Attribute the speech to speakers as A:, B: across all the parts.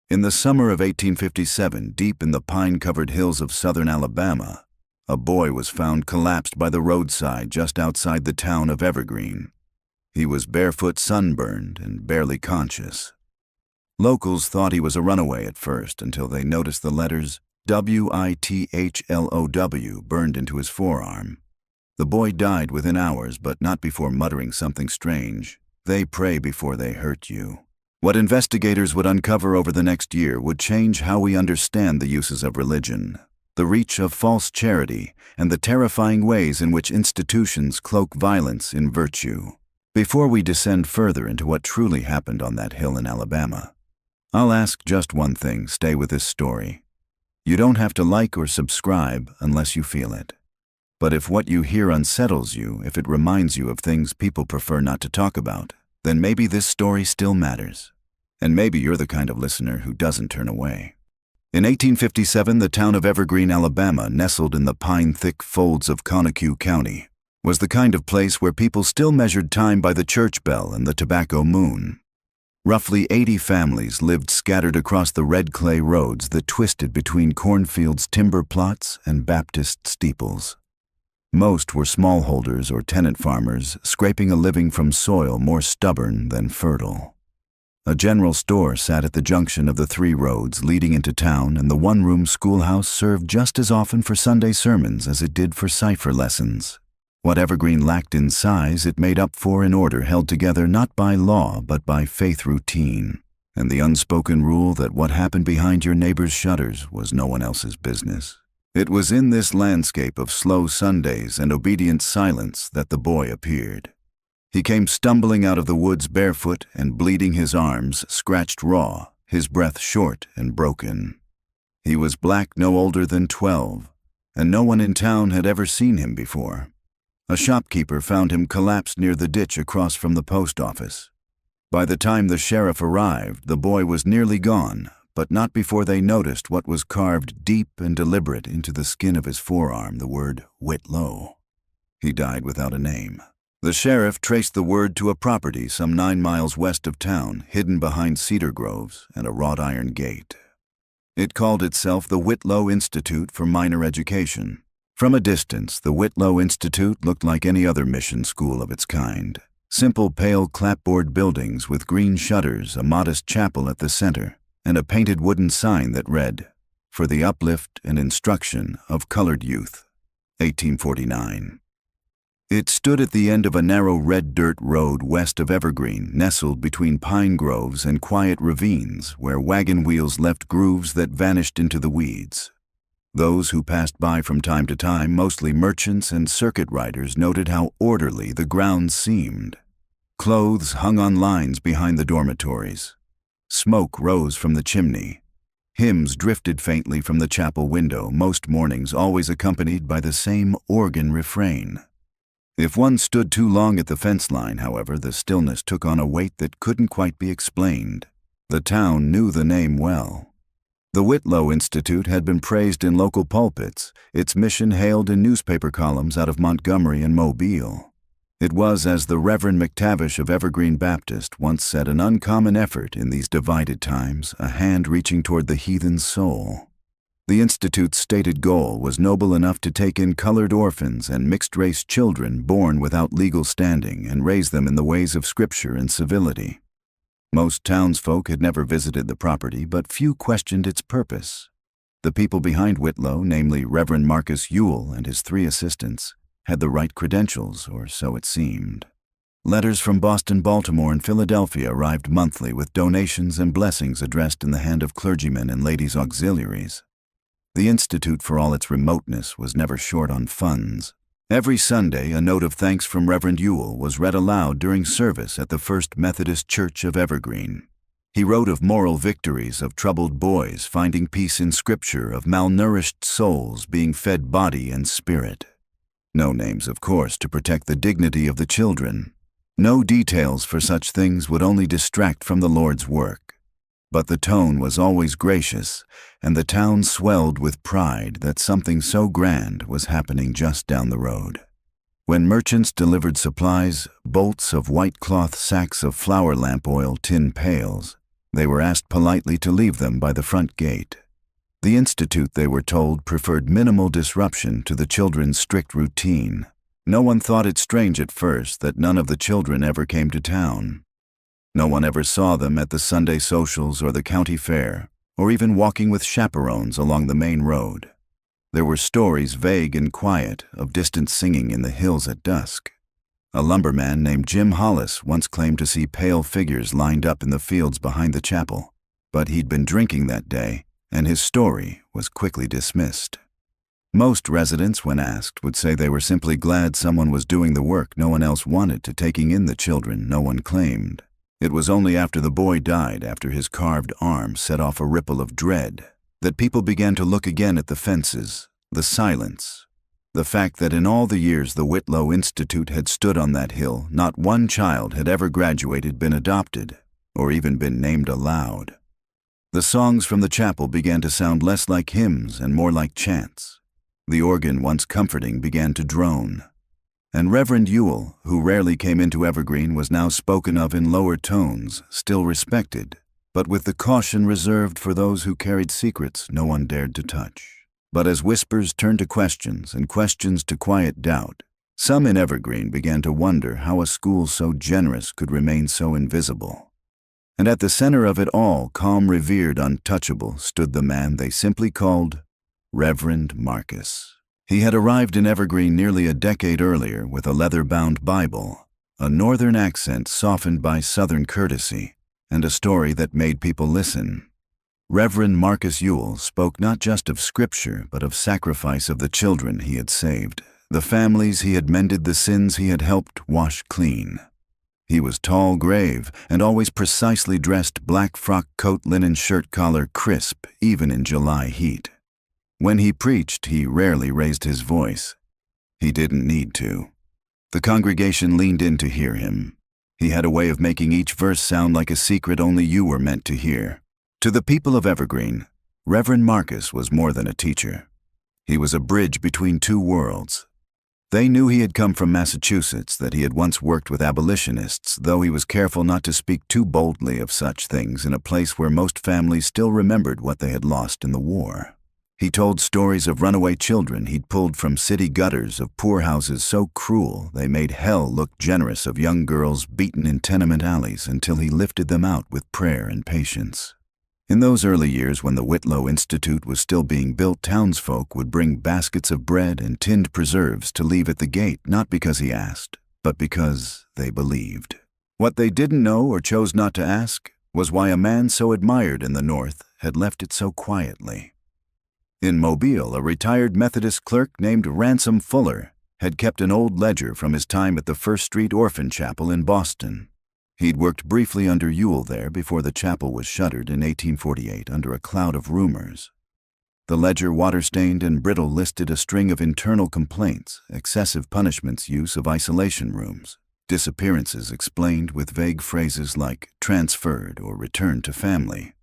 A: In the summer of 1857, deep in the pine-covered hills of southern Alabama, a boy was found collapsed by the roadside just outside the town of Evergreen. He was barefoot, sunburned, and barely conscious. Locals thought he was a runaway at first until they noticed the letters WITHLOW burned into his forearm. The boy died within hours, but not before muttering something strange. "They pray before they hurt you." What investigators would uncover over the next year would change how we understand the uses of religion, the reach of false charity, and the terrifying ways in which institutions cloak violence in virtue. Before we descend further into what truly happened on that hill in Alabama, I'll ask just one thing: stay with this story. You don't have to like or subscribe unless you feel it. But if what you hear unsettles you, if it reminds you of things people prefer not to talk about, then maybe this story still matters. And maybe you're the kind of listener who doesn't turn away. In 1857, the town of Evergreen, Alabama, nestled in the pine-thick folds of Conecuh County, was the kind of place where people still measured time by the church bell and the tobacco moon. Roughly 80 families lived scattered across the red clay roads that twisted between cornfields, timber plots, and Baptist steeples. Most were smallholders or tenant farmers, scraping a living from soil more stubborn than fertile. A general store sat at the junction of the 3 roads leading into town, and the one-room schoolhouse served just as often for Sunday sermons as it did for cipher lessons. What Evergreen lacked in size, it made up for in order held together not by law but by faith routine, and the unspoken rule that what happened behind your neighbor's shutters was no one else's business. It was in this landscape of slow Sundays and obedient silence that the boy appeared. He came stumbling out of the woods barefoot and bleeding, his arms scratched raw, his breath short and broken. He was black, no older than 12, and no one in town had ever seen him before. A shopkeeper found him collapsed near the ditch across from the post office. By the time the sheriff arrived, the boy was nearly gone, but not before they noticed what was carved deep and deliberate into the skin of his forearm, the word Whitlow. He died without a name. The sheriff traced the word to a property some 9 miles west of town, hidden behind cedar groves and a wrought iron gate. It called itself the Whitlow Institute for Minor Education. From a distance, the Whitlow Institute looked like any other mission school of its kind. Simple, pale clapboard buildings with green shutters, a modest chapel at the center, and a painted wooden sign that read, "For the Uplift and Instruction of Colored Youth, 1849. It stood at the end of a narrow red dirt road west of Evergreen, nestled between pine groves and quiet ravines where wagon wheels left grooves that vanished into the weeds. Those who passed by from time to time, mostly merchants and circuit riders, noted how orderly the grounds seemed. Clothes hung on lines behind the dormitories. Smoke rose from the chimney. Hymns drifted faintly from the chapel window, most mornings always accompanied by the same organ refrain. If one stood too long at the fence line, however, the stillness took on a weight that couldn't quite be explained. The town knew the name well. The Whitlow Institute had been praised in local pulpits, its mission hailed in newspaper columns out of Montgomery and Mobile. It was, as the Reverend McTavish of Evergreen Baptist once said, an uncommon effort in these divided times, a hand reaching toward the heathen's soul. The Institute's stated goal was noble enough to take in colored orphans and mixed-race children born without legal standing and raise them in the ways of Scripture and civility. Most townsfolk had never visited the property, but few questioned its purpose. The people behind Whitlow, namely Reverend Marcus Ewell and his 3 assistants, had the right credentials, or so it seemed. Letters from Boston, Baltimore, and Philadelphia arrived monthly with donations and blessings addressed in the hand of clergymen and ladies' auxiliaries. The Institute, for all its remoteness, was never short on funds. Every Sunday, a note of thanks from Reverend Ewell was read aloud during service at the First Methodist Church of Evergreen. He wrote of moral victories, of troubled boys finding peace in Scripture, of malnourished souls being fed body and spirit. No names, of course, to protect the dignity of the children. No details, for such things would only distract from the Lord's work. But the tone was always gracious, and the town swelled with pride that something so grand was happening just down the road. When merchants delivered supplies, bolts of white cloth sacks of flower lamp oil tin pails, They were asked politely to leave them by the front gate. The institute, they were told, preferred minimal disruption to the children's strict routine. No one thought it strange at first that none of the children ever came to town. No one ever saw them at the Sunday socials or the county fair, or even walking with chaperones along the main road. There were stories, vague and quiet, of distant singing in the hills at dusk. A lumberman named Jim Hollis once claimed to see pale figures lined up in the fields behind the chapel, but he'd been drinking that day, and his story was quickly dismissed. Most residents, when asked, would say they were simply glad someone was doing the work no one else wanted to taking in the children no one claimed. It was only after the boy died, after his carved arm set off a ripple of dread, that people began to look again at the fences, the silence, the fact that in all the years the Whitlow Institute had stood on that hill, not one child had ever graduated, been adopted, or even been named aloud. The songs from the chapel began to sound less like hymns and more like chants. The organ, once comforting, began to drone. And Reverend Ewell, who rarely came into Evergreen, was now spoken of in lower tones, still respected, but with the caution reserved for those who carried secrets no one dared to touch. But as whispers turned to questions and questions to quiet doubt, some in Evergreen began to wonder how a school so generous could remain so invisible. And at the center of it all, calm, revered, untouchable, stood the man they simply called Reverend Marcus. He had arrived in Evergreen nearly a decade earlier with a leather-bound Bible, a northern accent softened by southern courtesy, and a story that made people listen. Reverend Marcus Ewell spoke not just of Scripture, but of sacrifice of the children he had saved, the families he had mended, the sins he had helped wash clean. He was tall, grave, and always precisely dressed, black frock coat, linen shirt collar, crisp, even in July heat. When he preached, he rarely raised his voice. He didn't need to. The congregation leaned in to hear him. He had a way of making each verse sound like a secret only you were meant to hear. To the people of Evergreen, Reverend Marcus was more than a teacher. He was a bridge between two worlds. They knew he had come from Massachusetts, that he had once worked with abolitionists, though he was careful not to speak too boldly of such things in a place where most families still remembered what they had lost in the war. He told stories of runaway children he'd pulled from city gutters, of poorhouses so cruel they made hell look generous, of young girls beaten in tenement alleys, until he lifted them out with prayer and patience. In those early years, when the Whitlow Institute was still being built, townsfolk would bring baskets of bread and tinned preserves to leave at the gate, not because he asked, but because they believed. What they didn't know or chose not to ask was why a man so admired in the North had left it so quietly. In Mobile, a retired Methodist clerk named Ransom Fuller had kept an old ledger from his time at the First Street Orphan Chapel in Boston. He'd worked briefly under Ewell there before the chapel was shuttered in 1848 under a cloud of rumors. The ledger, water-stained and brittle, listed a string of internal complaints, excessive punishments, use of isolation rooms, disappearances explained with vague phrases like transferred or returned to family.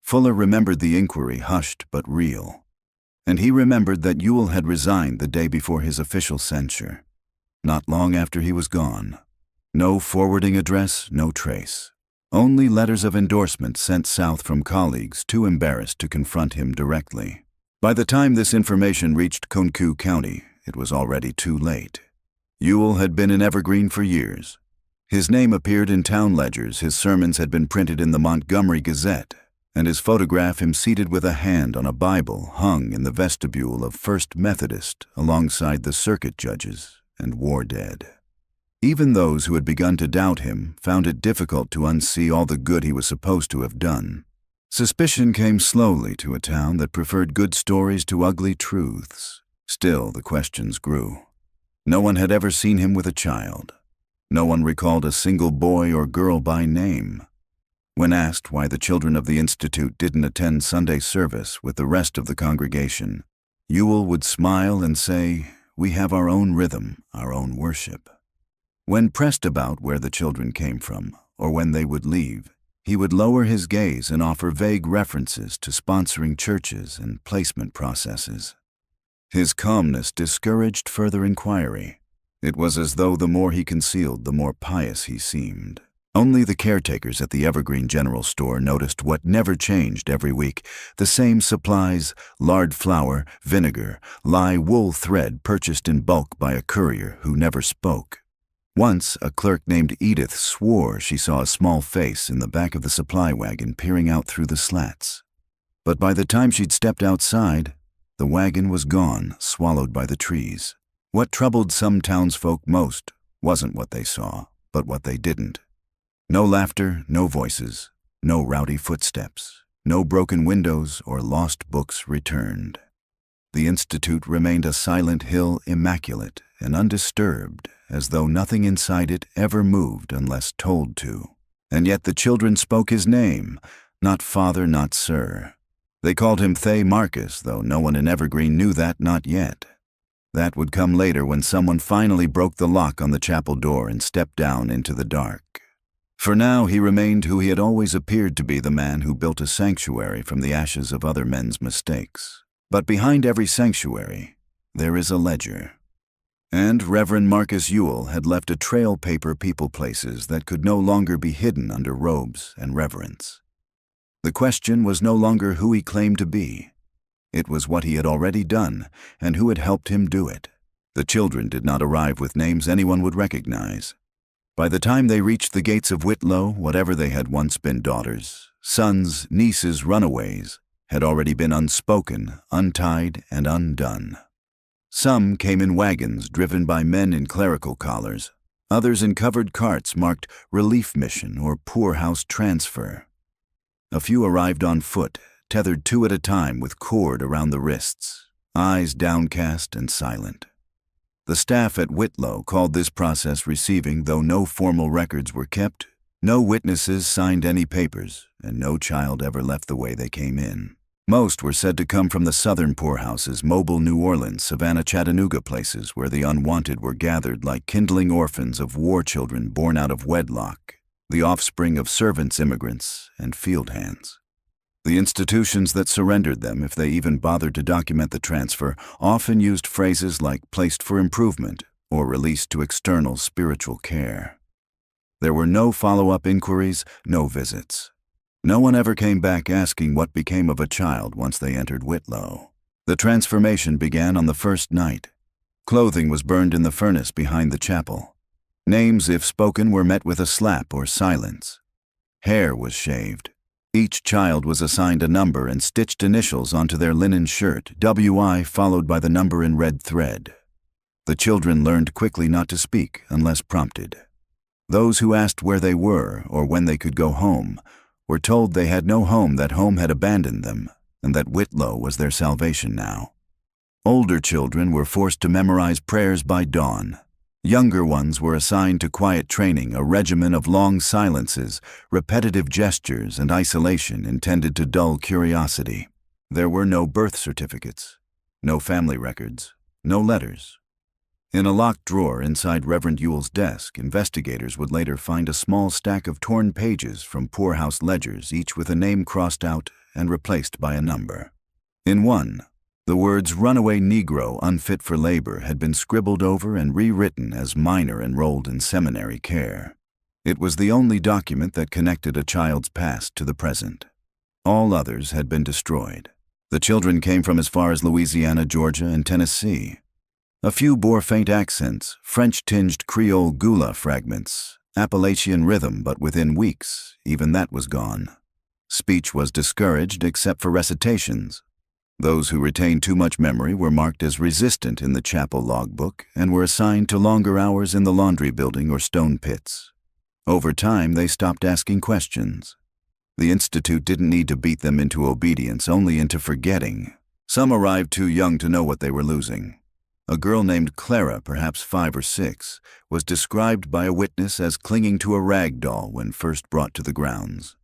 A: Fuller remembered the inquiry, hushed but real. And he remembered that Ewell had resigned the day before his official censure. Not long after he was gone. No forwarding address, no trace. Only letters of endorsement sent south from colleagues too embarrassed to confront him directly. By the time this information reached Conecuh County, it was already too late. Ewell had been in Evergreen for years. His name appeared in town ledgers, his sermons had been printed in the Montgomery Gazette, and his photograph, him seated with a hand on a Bible, hung in the vestibule of First Methodist alongside the circuit judges and war dead. Even those who had begun to doubt him found it difficult to unsee all the good he was supposed to have done. Suspicion came slowly to a town that preferred good stories to ugly truths. Still, the questions grew. No one had ever seen him with a child. No one recalled a single boy or girl by name. When asked why the children of the Institute didn't attend Sunday service with the rest of the congregation, Ewell would smile and say, "We have our own rhythm, our own worship." When pressed about where the children came from, or when they would leave, he would lower his gaze and offer vague references to sponsoring churches and placement processes. His calmness discouraged further inquiry. It was as though the more he concealed, the more pious he seemed. Only the caretakers at the Evergreen General Store noticed what never changed every week: the same supplies: lard flour, vinegar, lye wool thread purchased in bulk by a courier who never spoke. Once, a clerk named Edith swore she saw a small face in the back of the supply wagon peering out through the slats. But by the time she'd stepped outside, the wagon was gone, swallowed by the trees. What troubled some townsfolk most wasn't what they saw, but what they didn't. No laughter, no voices, no rowdy footsteps, no broken windows or lost books returned. The Institute remained a silent hill, immaculate and undisturbed, as though nothing inside it ever moved unless told to. And yet the children spoke his name, not father, not sir. They called him Thay Marcus, though no one in Evergreen knew that, not yet. That would come later when someone finally broke the lock on the chapel door and stepped down into the dark. For now, he remained who he had always appeared to be: the man who built a sanctuary from the ashes of other men's mistakes. But behind every sanctuary, there is a ledger. And Reverend Marcus Ewell had left a trail paper people places that could no longer be hidden under robes and reverence. The question was no longer who he claimed to be. It was what he had already done and who had helped him do it. The children did not arrive with names anyone would recognize. By the time they reached the gates of Whitlow, whatever they had once been, daughters, sons, nieces, runaways, had already been unspoken, untied, and undone. Some came in wagons driven by men in clerical collars, others in covered carts marked relief mission or poorhouse transfer. A few arrived on foot, tethered two at a time with cord around the wrists, eyes downcast and silent. The staff at Whitlow called this process receiving, though no formal records were kept, no witnesses signed any papers, and no child ever left the way they came in. Most were said to come from the southern poorhouses, Mobile, New Orleans, Savannah, Chattanooga, places where the unwanted were gathered like kindling orphans of war children born out of wedlock, the offspring of servants, immigrants, and field hands. The institutions that surrendered them, if they even bothered to document the transfer, often used phrases like placed for improvement or released to external spiritual care. There were no follow-up inquiries, no visits. No one ever came back asking what became of a child once they entered Whitlow. The transformation began on the first night. Clothing was burned in the furnace behind the chapel. Names, if spoken, were met with a slap or silence. Hair was shaved. Each child was assigned a number and stitched initials onto their linen shirt, WI followed by the number in red thread. The children learned quickly not to speak unless prompted. Those who asked where they were or when they could go home were told they had no home, that home had abandoned them, and that Whitlow was their salvation now. Older children were forced to memorize prayers by dawn. Younger ones were assigned to quiet training, a regimen of long silences, repetitive gestures, and isolation intended to dull curiosity. There were no birth certificates, no family records, no letters. In a locked drawer inside Reverend Ewell's desk, investigators would later find a small stack of torn pages from poorhouse ledgers, each with a name crossed out and replaced by a number. In one, the words "runaway Negro unfit for labor" had been scribbled over and rewritten as minor enrolled in seminary care. It was the only document that connected a child's past to the present. All others had been destroyed. The children came from as far as Louisiana, Georgia, and Tennessee. A few bore faint accents, French-tinged Creole gula fragments, Appalachian rhythm, but within weeks, even that was gone. Speech was discouraged except for recitations. Those who retained too much memory were marked as resistant in the chapel logbook and were assigned to longer hours in the laundry building or stone pits. Over time, they stopped asking questions. The Institute didn't need to beat them into obedience, only into forgetting. Some arrived too young to know what they were losing. A girl named Clara, perhaps 5 or 6, was described by a witness as clinging to a rag doll when first brought to the grounds.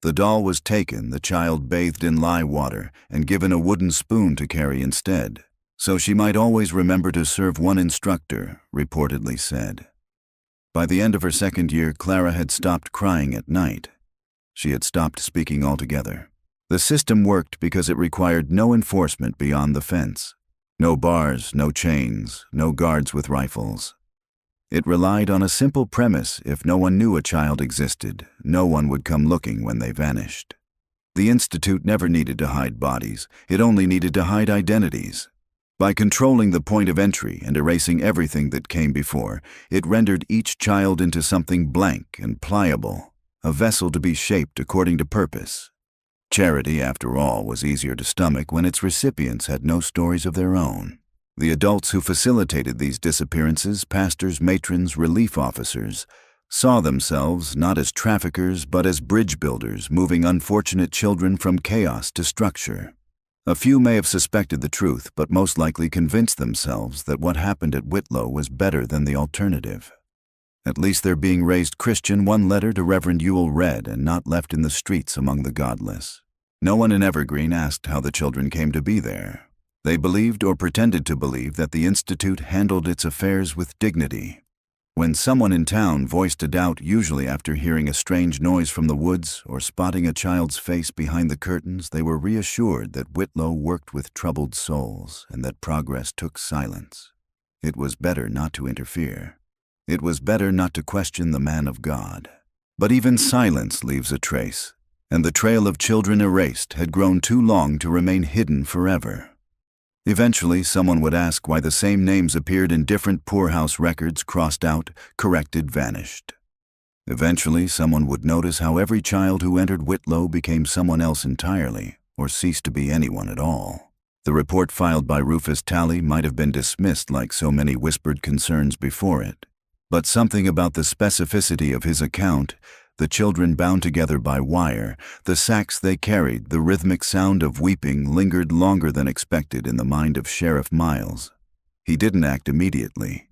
A: The doll was taken, the child bathed in lye water, and given a wooden spoon to carry instead, so she might always remember to serve one instructor, reportedly said. By the end of her 2nd year, Clara had stopped crying at night. She had stopped speaking altogether. The system worked because it required no enforcement beyond the fence. No bars, no chains, no guards with rifles. It relied on a simple premise: if no one knew a child existed, no one would come looking when they vanished. The Institute never needed to hide bodies, it only needed to hide identities. By controlling the point of entry and erasing everything that came before, it rendered each child into something blank and pliable, a vessel to be shaped according to purpose. Charity, after all, was easier to stomach when its recipients had no stories of their own. The adults who facilitated these disappearances, pastors, matrons, relief officers, saw themselves not as traffickers but as bridge builders, moving unfortunate children from chaos to structure. A few may have suspected the truth, but most likely convinced themselves that what happened at Whitlow was better than the alternative. At least they're being raised Christian, one letter to Reverend Ewell read, and not left in the streets among the godless. No one in Evergreen asked how the children came to be there. They believed, or pretended to believe, that the Institute handled its affairs with dignity. When someone in town voiced a doubt, usually after hearing a strange noise from the woods or spotting a child's face behind the curtains, they were reassured that Whitlow worked with troubled souls and that progress took silence. It was better not to interfere. It was better not to question the man of God. But even silence leaves a trace, and the trail of children erased had grown too long to remain hidden forever. Eventually, someone would ask why the same names appeared in different poorhouse records, crossed out, corrected, vanished. Eventually, someone would notice how every child who entered Whitlow became someone else entirely, or ceased to be anyone at all. The report filed by Rufus Talley might have been dismissed like so many whispered concerns before it. But something about the specificity of his account, the children bound together by wire, the sacks they carried, the rhythmic sound of weeping lingered longer than expected in the mind of Sheriff Miles. He didn't act immediately.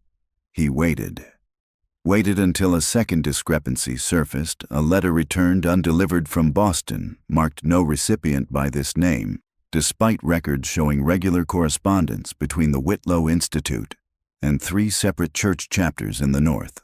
A: He waited. Waited until a second discrepancy surfaced, a letter returned undelivered from Boston, marked no recipient by this name, despite records showing regular correspondence between the Whitlow Institute and 3 separate church chapters in the North.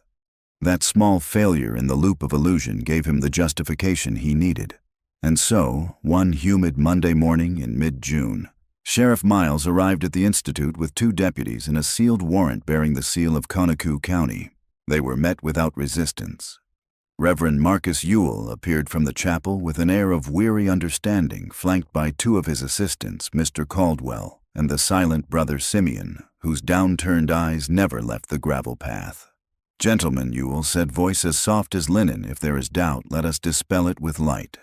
A: That small failure in the loop of illusion gave him the justification he needed. And so, one humid Monday morning in mid-June, Sheriff Miles arrived at the Institute with 2 deputies and a sealed warrant bearing the seal of Conecuh County. They were met without resistance. Reverend Marcus Ewell appeared from the chapel with an air of weary understanding, flanked by 2 of his assistants, Mr. Caldwell and the silent brother Simeon, whose downturned eyes never left the gravel path. "Gentlemen," Ewell said, voice as soft as linen, "if there is doubt, let us dispel it with light."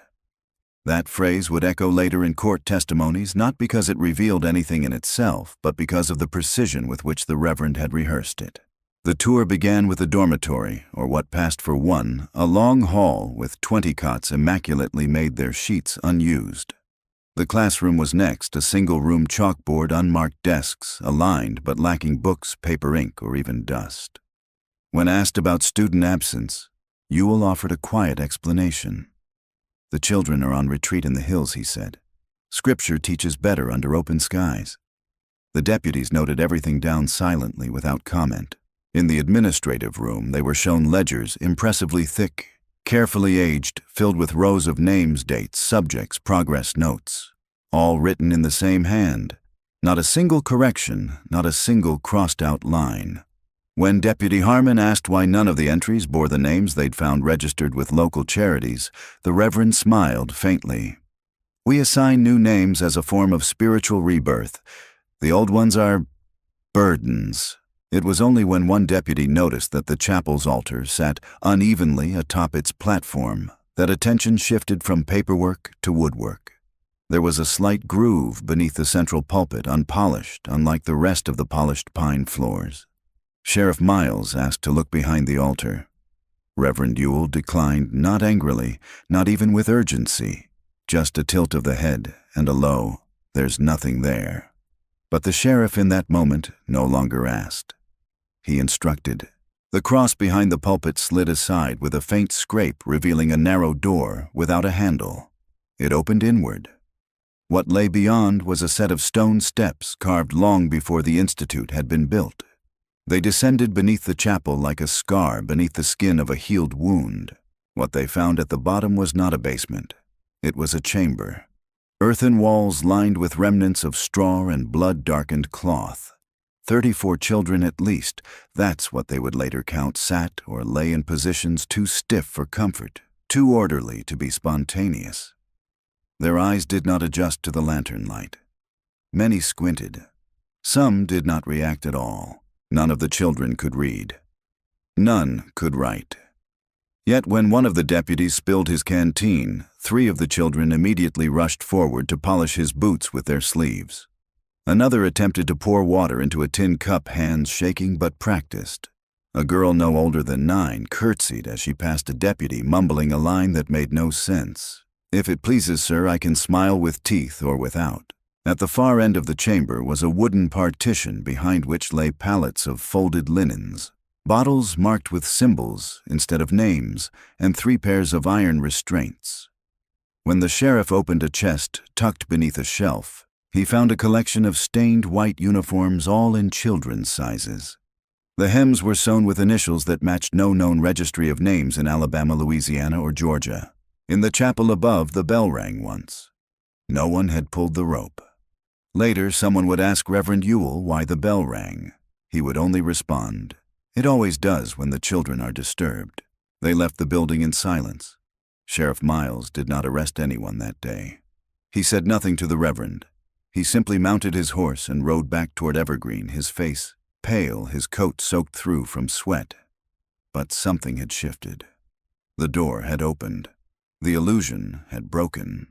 A: That phrase would echo later in court testimonies, not because it revealed anything in itself, but because of the precision with which the Reverend had rehearsed it. The tour began with the dormitory, or what passed for one, a long hall with 20 cots immaculately made, their sheets unused. The classroom was next, a single-room chalkboard, unmarked desks, aligned but lacking books, paper, ink, or even dust. When asked about student absence, Ewell offered a quiet explanation. "The children are on retreat in the hills," he said. "Scripture teaches better under open skies." The deputies noted everything down silently without comment. In the administrative room, they were shown ledgers impressively thick, carefully aged, filled with rows of names, dates, subjects, progress notes, all written in the same hand. Not a single correction, not a single crossed-out line. When Deputy Harmon asked why none of the entries bore the names they'd found registered with local charities, the Reverend smiled faintly. "We assign new names as a form of spiritual rebirth. The old ones are burdens." It was only when one deputy noticed that the chapel's altar sat unevenly atop its platform that attention shifted from paperwork to woodwork. There was a slight groove beneath the central pulpit, unpolished, unlike the rest of the polished pine floors. Sheriff Miles asked to look behind the altar. Reverend Ewell declined, not angrily, not even with urgency, just a tilt of the head and a low, "There's nothing there." But the sheriff in that moment no longer asked. He instructed. The cross behind the pulpit slid aside with a faint scrape, revealing a narrow door without a handle. It opened inward. What lay beyond was a set of stone steps carved long before the Institute had been built. They descended beneath the chapel like a scar beneath the skin of a healed wound. What they found at the bottom was not a basement. It was a chamber. Earthen walls lined with remnants of straw and blood-darkened cloth. 34 children at least, that's what they would later count, sat or lay in positions too stiff for comfort, too orderly to be spontaneous. Their eyes did not adjust to the lantern light. Many squinted. Some did not react at all. None of the children could read. None could write. Yet when one of the deputies spilled his canteen, 3 of the children immediately rushed forward to polish his boots with their sleeves. Another attempted to pour water into a tin cup, hands shaking but practiced. A girl no older than 9 curtsied as she passed a deputy, mumbling a line that made no sense. "If it pleases, sir, I can smile with teeth or without." At the far end of the chamber was a wooden partition behind which lay pallets of folded linens, bottles marked with symbols instead of names, and 3 pairs of iron restraints. When the sheriff opened a chest tucked beneath a shelf, he found a collection of stained white uniforms, all in children's sizes. The hems were sewn with initials that matched no known registry of names in Alabama, Louisiana, or Georgia. In the chapel above, the bell rang once. No one had pulled the rope. Later, someone would ask Reverend Ewell why the bell rang. He would only respond, "It always does when the children are disturbed." They left the building in silence. Sheriff Miles did not arrest anyone that day. He said nothing to the Reverend. He simply mounted his horse and rode back toward Evergreen, his face pale, his coat soaked through from sweat. But something had shifted. The door had opened. The illusion had broken.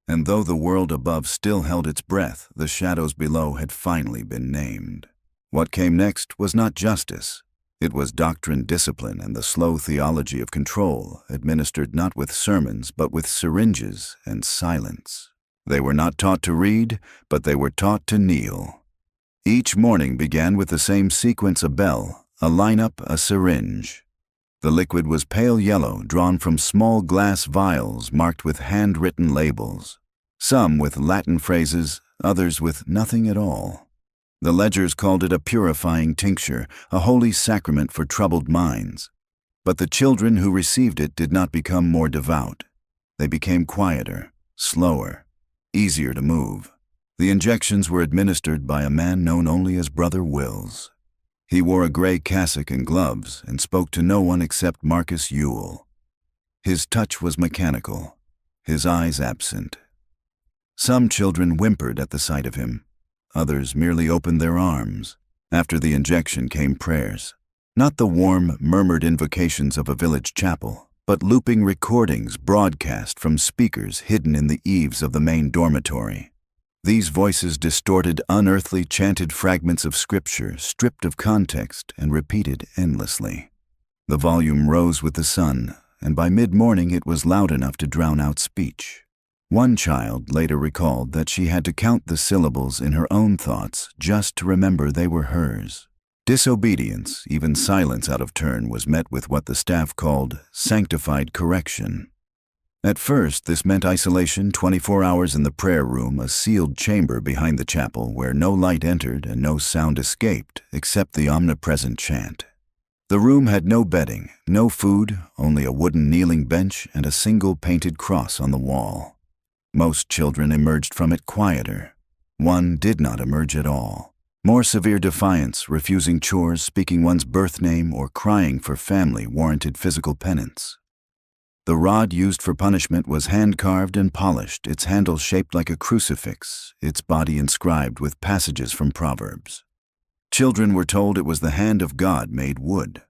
A: And though the world above still held its breath, the shadows below had finally been named. What came next was not justice. It was doctrine, discipline, and the slow theology of control, administered not with sermons but with syringes and silence. They were not taught to read, but they were taught to kneel. Each morning began with the same sequence: a bell, a lineup, a syringe. The liquid was pale yellow, drawn from small glass vials marked with handwritten labels, some with Latin phrases, others with nothing at all. The ledgers called it a purifying tincture, a holy sacrament for troubled minds. But the children who received it did not become more devout. They became quieter, slower, easier to move. The injections were administered by a man known only as Brother Wills. He wore a gray cassock and gloves and spoke to no one except Marcus Ewell. His touch was mechanical, his eyes absent. Some children whimpered at the sight of him. Others merely opened their arms. After the injection came prayers. Not the warm, murmured invocations of a village chapel, but looping recordings broadcast from speakers hidden in the eaves of the main dormitory. These voices distorted unearthly chanted fragments of scripture, stripped of context and repeated endlessly. The volume rose with the sun, and by mid-morning it was loud enough to drown out speech. One child later recalled that she had to count the syllables in her own thoughts just to remember they were hers. Disobedience, even silence out of turn, was met with what the staff called sanctified correction. At first, this meant isolation, 24 hours in the prayer room, a sealed chamber behind the chapel where no light entered and no sound escaped except the omnipresent chant. The room had no bedding, no food, only a wooden kneeling bench and a single painted cross on the wall. Most children emerged from it quieter. One did not emerge at all. More severe defiance, refusing chores, speaking one's birth name, or crying for family warranted physical penance. The rod used for punishment was hand-carved and polished, its handle shaped like a crucifix, its body inscribed with passages from Proverbs. Children were told it was the hand of God made wood.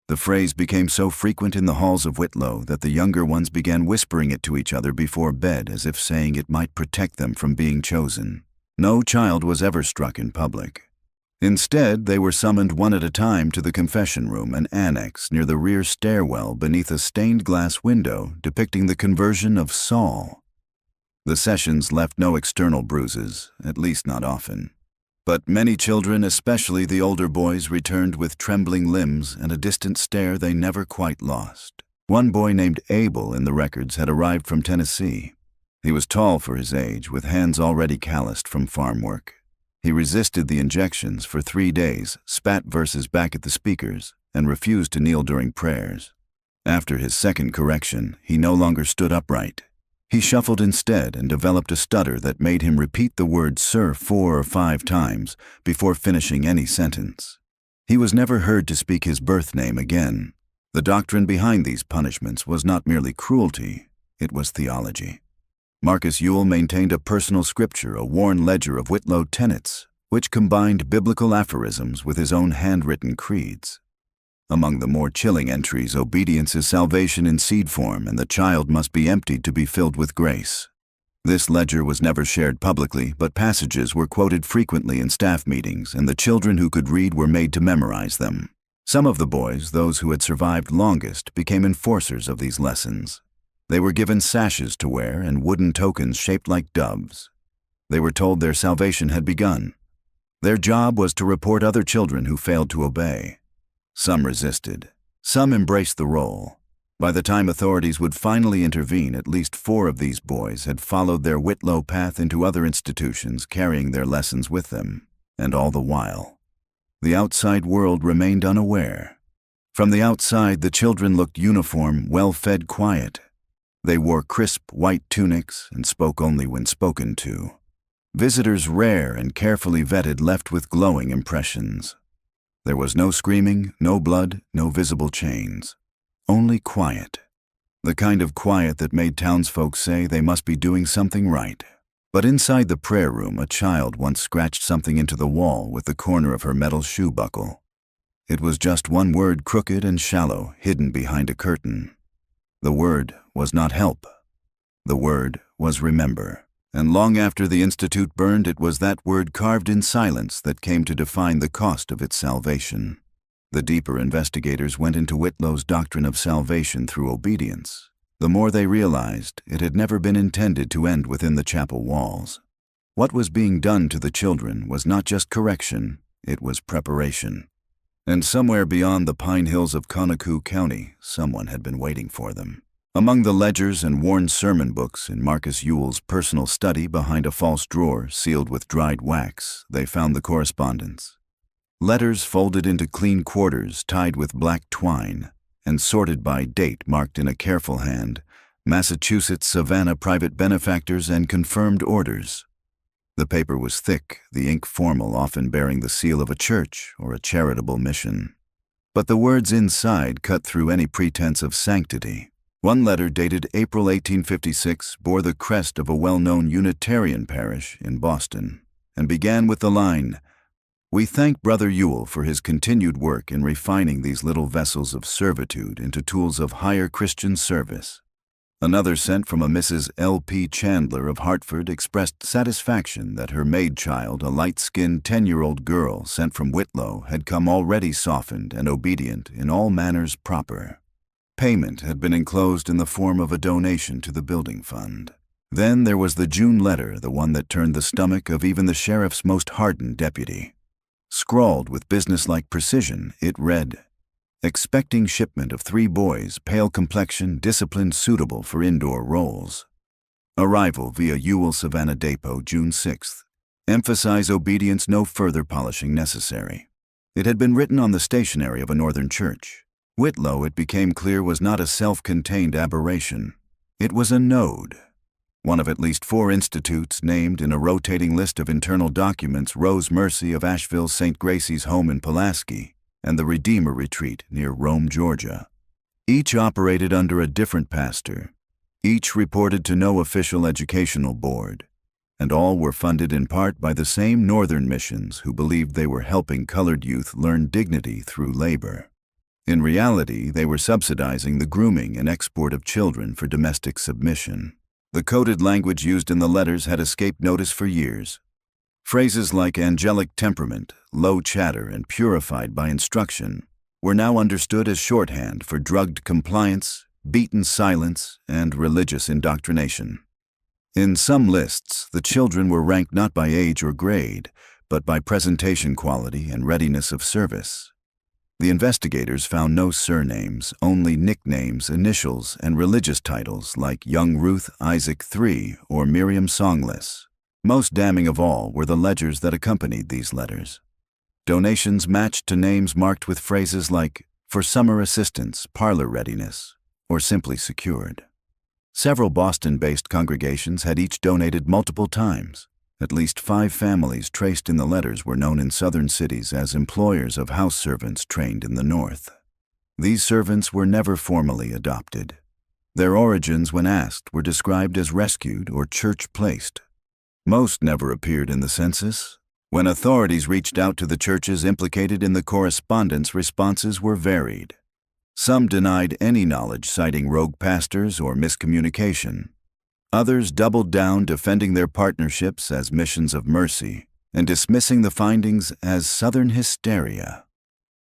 A: The phrase became so frequent in the halls of Whitlow that the younger ones began whispering it to each other before bed, as if saying it might protect them from being chosen. No child was ever struck in public. Instead, they were summoned one at a time to the confession room, an annex near the rear stairwell beneath a stained glass window depicting the conversion of Saul. The sessions left no external bruises, at least not often. But many children, especially the older boys, returned with trembling limbs and a distant stare they never quite lost. One boy named Abel in the records had arrived from Tennessee. He was tall for his age, with hands already calloused from farm work. He resisted the injections for 3 days, spat verses back at the speakers, and refused to kneel during prayers. After his second correction, he no longer stood upright. He shuffled instead and developed a stutter that made him repeat the word sir 4 or 5 times before finishing any sentence. He was never heard to speak his birth name again. The doctrine behind these punishments was not merely cruelty, it was theology. Marcus Ewell maintained a personal scripture, a worn ledger of Whitlow tenets, which combined biblical aphorisms with his own handwritten creeds. Among the more chilling entries, obedience is salvation in seed form, and the child must be emptied to be filled with grace. This ledger was never shared publicly, but passages were quoted frequently in staff meetings, and the children who could read were made to memorize them. Some of the boys, those who had survived longest, became enforcers of these lessons. They were given sashes to wear and wooden tokens shaped like doves. They were told their salvation had begun. Their job was to report other children who failed to obey. Some resisted. Some embraced the role. By the time authorities would finally intervene, at least 4 of these boys had followed their Whitlow path into other institutions, carrying their lessons with them. And all the while, the outside world remained unaware. From the outside, the children looked uniform, well-fed, quiet. They wore crisp, white tunics and spoke only when spoken to. Visitors rare and carefully vetted left with glowing impressions. There was no screaming, no blood, no visible chains. Only quiet. The kind of quiet that made townsfolk say they must be doing something right. But inside the prayer room, a child once scratched something into the wall with the corner of her metal shoe buckle. It was just one word, crooked and shallow, hidden behind a curtain. The word was not help. The word was remember. And long after the institute burned, it was that word carved in silence that came to define the cost of its salvation. The deeper investigators went into Whitlow's doctrine of salvation through obedience. The more they realized, it had never been intended to end within the chapel walls. What was being done to the children was not just correction, it was preparation. And somewhere beyond the pine hills of Conacook County, someone had been waiting for them. Among the ledgers and worn sermon books in Marcus Ewell's personal study behind a false drawer sealed with dried wax, they found the correspondence. Letters folded into clean quarters tied with black twine and sorted by date marked in a careful hand, Massachusetts Savannah private benefactors and confirmed orders. The paper was thick, the ink formal, often bearing the seal of a church or a charitable mission. But the words inside cut through any pretense of sanctity. One letter dated April 1856 bore the crest of a well-known Unitarian parish in Boston and began with the line, "We thank Brother Ewell for his continued work in refining these little vessels of servitude into tools of higher Christian service." Another sent from a Mrs. L.P. Chandler of Hartford expressed satisfaction that her maid child, a light-skinned 10-year-old girl sent from Whitlow, had come already softened and obedient in all manners proper. Payment had been enclosed in the form of a donation to the building fund. Then there was the June letter, the one that turned the stomach of even the sheriff's most hardened deputy. Scrawled with businesslike precision, it read, "Expecting shipment of 3 boys, pale complexion, disciplined, suitable for indoor roles. Arrival via Ewell Savannah Depot, June 6th. Emphasize obedience, no further polishing necessary." It had been written on the stationery of a northern church. Whitlow, it became clear, was not a self-contained aberration. It was a node. One of at least 4 institutes named in a rotating list of internal documents, Rose Mercy of Asheville's St. Gracie's home in Pulaski, and the Redeemer Retreat near Rome, Georgia. Each operated under a different pastor. Each reported to no official educational board. And all were funded in part by the same northern missions who believed they were helping colored youth learn dignity through labor. In reality, they were subsidizing the grooming and export of children for domestic submission. The coded language used in the letters had escaped notice for years. Phrases like angelic temperament, low chatter, and purified by instruction were now understood as shorthand for drugged compliance, beaten silence, and religious indoctrination. In some lists, the children were ranked not by age or grade, but by presentation quality and readiness of service. The investigators found no surnames, only nicknames, initials, and religious titles like Young Ruth Isaac III or Miriam Songless. Most damning of all were the ledgers that accompanied these letters. Donations matched to names marked with phrases like, "For summer assistance, parlor readiness," or simply "secured." Several Boston-based congregations had each donated multiple times. At least 5 families traced in the letters were known in southern cities as employers of house servants trained in the North. These servants were never formally adopted. Their origins, when asked, were described as rescued or church-placed. Most never appeared in the census. When authorities reached out to the churches implicated in the correspondence, responses were varied. Some denied any knowledge, citing rogue pastors or miscommunication. Others doubled down, defending their partnerships as missions of mercy and dismissing the findings as Southern hysteria.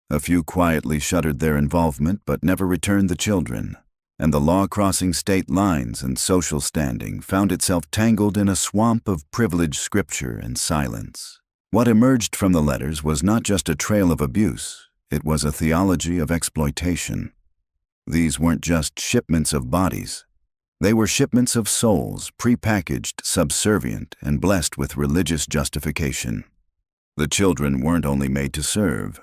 A: A few quietly shuttered their involvement but never returned the children, and the law crossing state lines and social standing found itself tangled in a swamp of privileged scripture and silence. What emerged from the letters was not just a trail of abuse, it was a theology of exploitation. These weren't just shipments of bodies. They were shipments of souls, prepackaged, subservient, and blessed with religious justification. The children weren't only made to serve.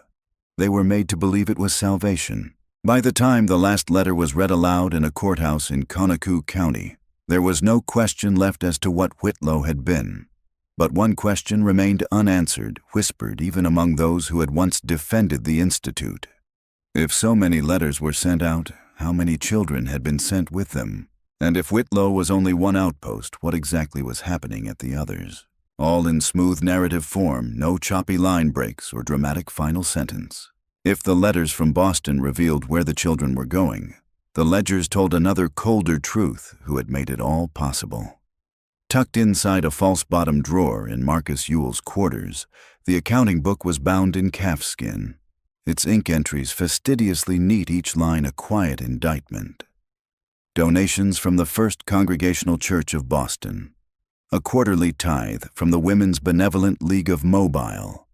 A: They were made to believe it was salvation. By the time the last letter was read aloud in a courthouse in Conecuh County, there was no question left as to what Whitlow had been. But one question remained unanswered, whispered even among those who had once defended the Institute. If so many letters were sent out, how many children had been sent with them? And if Whitlow was only one outpost, what exactly was happening at the others? All in smooth narrative form, no choppy line breaks or dramatic final sentence. If the letters from Boston revealed where the children were going, the ledgers told another colder truth who had made it all possible. Tucked inside a false-bottom drawer in Marcus Ewell's quarters, the accounting book was bound in calfskin. Its ink entries fastidiously neat, each line a quiet indictment. Donations from the First Congregational Church of Boston. A quarterly tithe from the Women's Benevolent League of Mobile.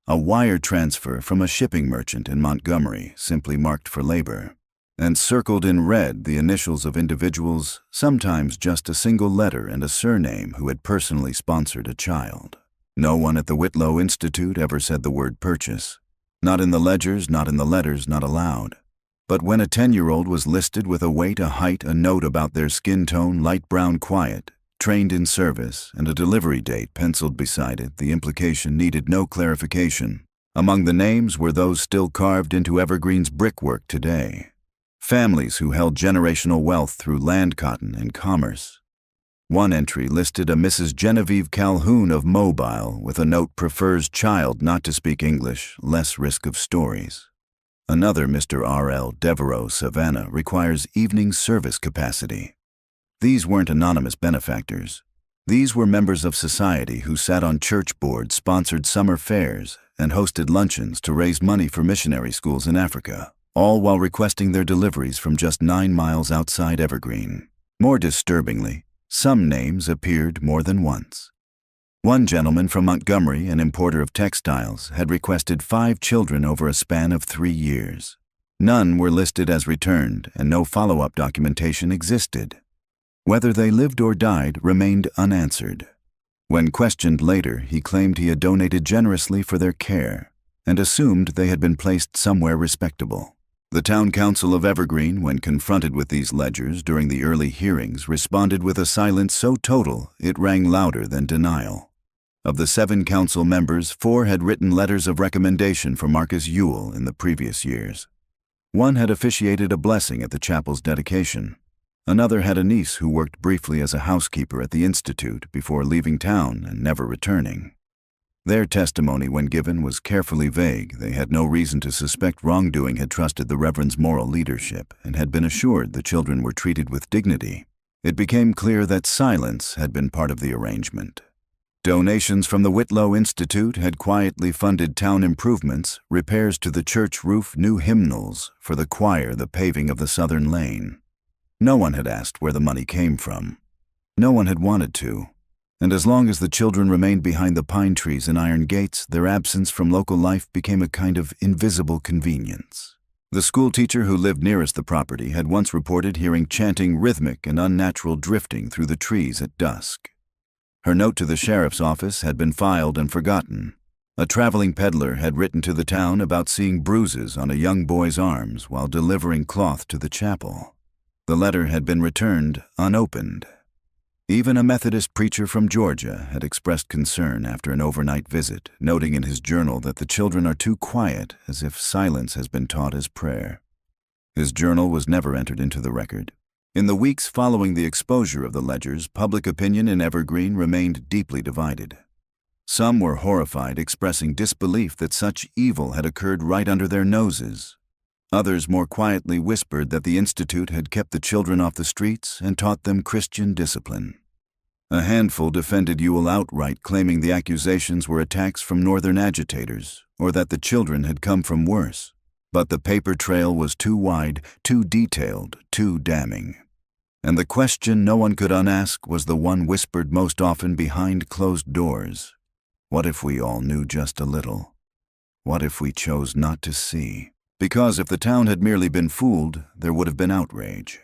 A: A wire transfer from a shipping merchant in Montgomery, simply marked for labor. And circled in red the initials of individuals, sometimes just a single letter and a surname, who had personally sponsored a child. No one at the Whitlow Institute ever said the word purchase. Not in the ledgers, not in the letters, not aloud. But when a 10-year-old was listed with a weight, a height, a note about their skin tone, light brown, quiet, trained in service, and a delivery date penciled beside it, the implication needed no clarification. Among the names were those still carved into Evergreen's brickwork today. Families who held generational wealth through land cotton and commerce. One entry listed a Mrs. Genevieve Calhoun of Mobile with a note: prefers child not to speak English, less risk of stories. Another, Mr. R.L. Devereaux, Savannah, requires evening service capacity. These weren't anonymous benefactors. These were members of society who sat on church boards, sponsored summer fairs, and hosted luncheons to raise money for missionary schools in Africa, all while requesting their deliveries from just 9 miles outside Evergreen. More disturbingly, some names appeared more than once. One gentleman from Montgomery, an importer of textiles, had requested 5 children over a span of 3 years. None were listed as returned, and no follow-up documentation existed. Whether they lived or died remained unanswered. When questioned later, he claimed he had donated generously for their care, and assumed they had been placed somewhere respectable. The town council of Evergreen, when confronted with these ledgers during the early hearings, responded with a silence so total it rang louder than denial. Of the 7 council members, 4 had written letters of recommendation for Marcus Ewell in the previous years. One had officiated a blessing at the chapel's dedication. Another had a niece who worked briefly as a housekeeper at the Institute before leaving town and never returning. Their testimony, when given, was carefully vague. They had no reason to suspect wrongdoing, had trusted the Reverend's moral leadership, and had been assured the children were treated with dignity. It became clear that silence had been part of the arrangement. Donations from the Whitlow Institute had quietly funded town improvements, repairs to the church roof, new hymnals for the choir, the paving of the southern lane. No one had asked where the money came from. No one had wanted to. And as long as the children remained behind the pine trees and iron gates, their absence from local life became a kind of invisible convenience. The schoolteacher who lived nearest the property had once reported hearing chanting, rhythmic and unnatural drifting through the trees at dusk. Her note to the sheriff's office had been filed and forgotten. A traveling peddler had written to the town about seeing bruises on a young boy's arms while delivering cloth to the chapel. The letter had been returned unopened. Even a Methodist preacher from Georgia had expressed concern after an overnight visit, noting in his journal that the children are too quiet, as if silence has been taught as prayer. His journal was never entered into the record. In the weeks following the exposure of the ledgers, public opinion in Evergreen remained deeply divided. Some were horrified, expressing disbelief that such evil had occurred right under their noses. Others more quietly whispered that the Institute had kept the children off the streets and taught them Christian discipline. A handful defended Ewell outright, claiming the accusations were attacks from northern agitators, or that the children had come from worse. But the paper trail was too wide, too detailed, too damning. And the question no one could unask was the one whispered most often behind closed doors. What if we all knew just a little? What if we chose not to see? Because if the town had merely been fooled, there would have been outrage.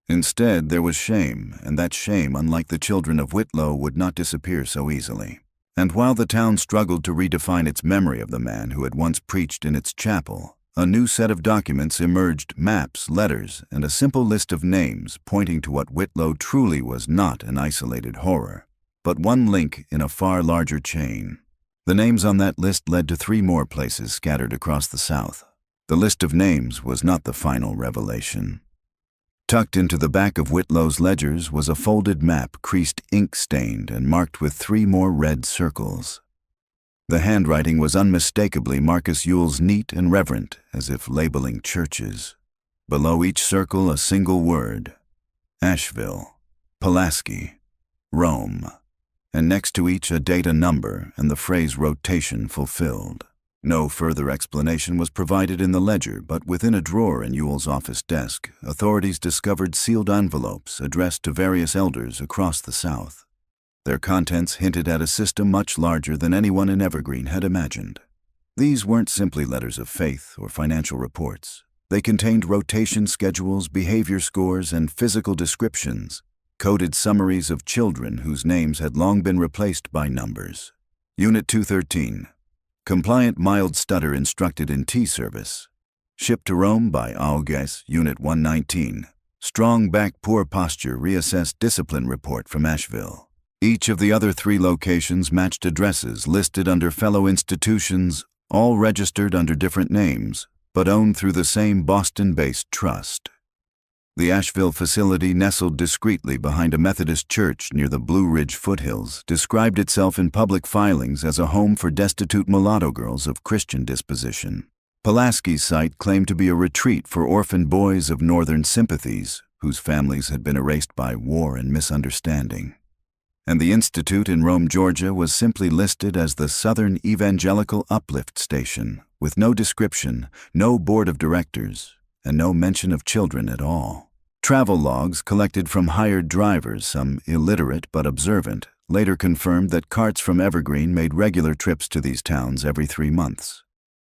A: Instead, there was shame, and that shame, unlike the children of Whitlow, would not disappear so easily. And while the town struggled to redefine its memory of the man who had once preached in its chapel, a new set of documents emerged, maps, letters, and a simple list of names pointing to what Whitlow truly was not an isolated horror, but one link in a far larger chain. The names on that list led to 3 more places scattered across the South. The list of names was not the final revelation. Tucked into the back of Whitlow's ledgers was a folded map, creased ink-stained and marked with 3 more red circles. The handwriting was unmistakably Marcus Ewell's, neat and reverent, as if labeling churches. Below each circle a single word: Asheville, Pulaski, Rome, and next to each a date, a number, and the phrase rotation fulfilled. No further explanation was provided in the ledger, but within a drawer in Ewell's office desk, authorities discovered sealed envelopes addressed to various elders across the South. Their contents hinted at a system much larger than anyone in Evergreen had imagined. These weren't simply letters of faith or financial reports. They contained rotation schedules, behavior scores, and physical descriptions, coded summaries of children whose names had long been replaced by numbers. Unit 213. Compliant mild stutter instructed in tea service. Shipped to Rome by Augues, Unit 119. Strong back, poor posture, reassessed discipline report from Asheville. Each of the other 3 locations matched addresses listed under fellow institutions, all registered under different names, but owned through the same Boston-based trust. The Asheville facility, nestled discreetly behind a Methodist church near the Blue Ridge foothills, described itself in public filings as a home for destitute mulatto girls of Christian disposition. Pulaski's site claimed to be a retreat for orphan boys of northern sympathies, whose families had been erased by war and misunderstanding. And the Institute in Rome, Georgia, was simply listed as the Southern Evangelical Uplift Station, with no description, no board of directors, and no mention of children at all. Travel logs collected from hired drivers, some illiterate but observant, later confirmed that carts from Evergreen made regular trips to these towns every 3 months.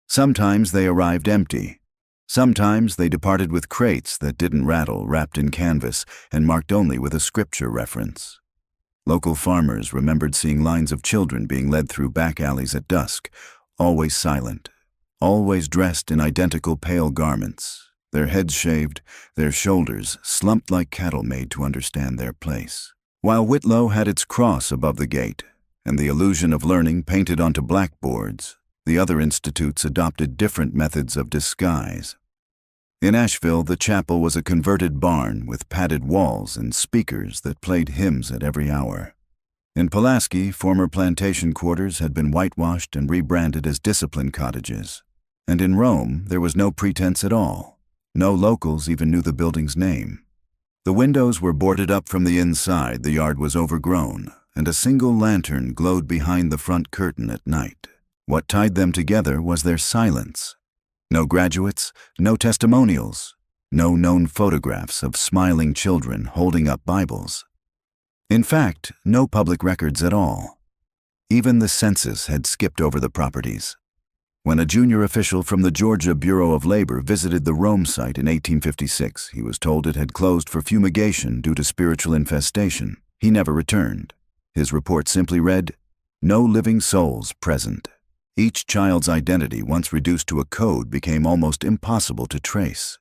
A: Sometimes they arrived empty. Sometimes they departed with crates that didn't rattle, wrapped in canvas, and marked only with a scripture reference. Local farmers remembered seeing lines of children being led through back alleys at dusk, always silent, always dressed in identical pale garments, their heads shaved, their shoulders slumped like cattle made to understand their place. While Whitlow had its cross above the gate, and the illusion of learning painted onto blackboards, the other institutes adopted different methods of disguise. In Asheville, the chapel was a converted barn with padded walls and speakers that played hymns at every hour. In Pulaski, former plantation quarters had been whitewashed and rebranded as discipline cottages. And in Rome, there was no pretense at all. No locals even knew the building's name. The windows were boarded up from the inside, the yard was overgrown, and a single lantern glowed behind the front curtain at night. What tied them together was their silence. No graduates, no testimonials, no known photographs of smiling children holding up Bibles. In fact, no public records at all. Even the census had skipped over the properties. When a junior official from the Georgia Bureau of Labor visited the Rome site in 1856, he was told it had closed for fumigation due to spiritual infestation. He never returned. His report simply read, "No living souls present." Each child's identity, once reduced to a code, became almost impossible to trace.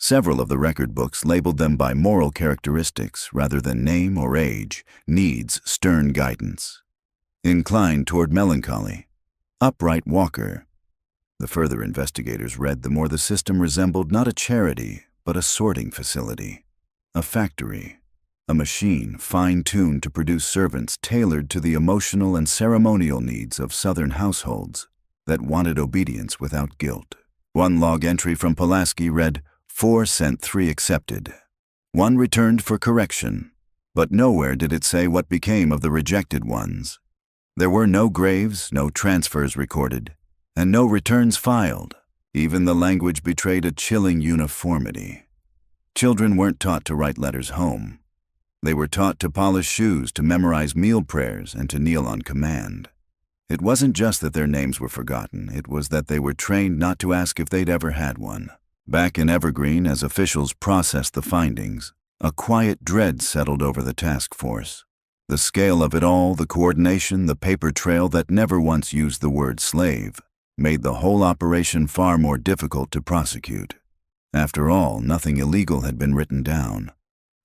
A: Several of the record books labeled them by moral characteristics rather than name or age, needs stern guidance. Inclined toward melancholy, upright walker. The further investigators read, the more the system resembled not a charity, but a sorting facility, a factory, a machine fine-tuned to produce servants tailored to the emotional and ceremonial needs of Southern households that wanted obedience without guilt. One log entry from Pulaski read, 4 sent, 3 accepted. 1 returned for correction, but nowhere did it say what became of the rejected ones. There were no graves, no transfers recorded, and no returns filed. Even the language betrayed a chilling uniformity. Children weren't taught to write letters home. They were taught to polish shoes, to memorize meal prayers, and to kneel on command. It wasn't just that their names were forgotten, it was that they were trained not to ask if they'd ever had one. Back in Evergreen, as officials processed the findings, a quiet dread settled over the task force. The scale of it all, the coordination, the paper trail that never once used the word slave, made the whole operation far more difficult to prosecute. After all, nothing illegal had been written down,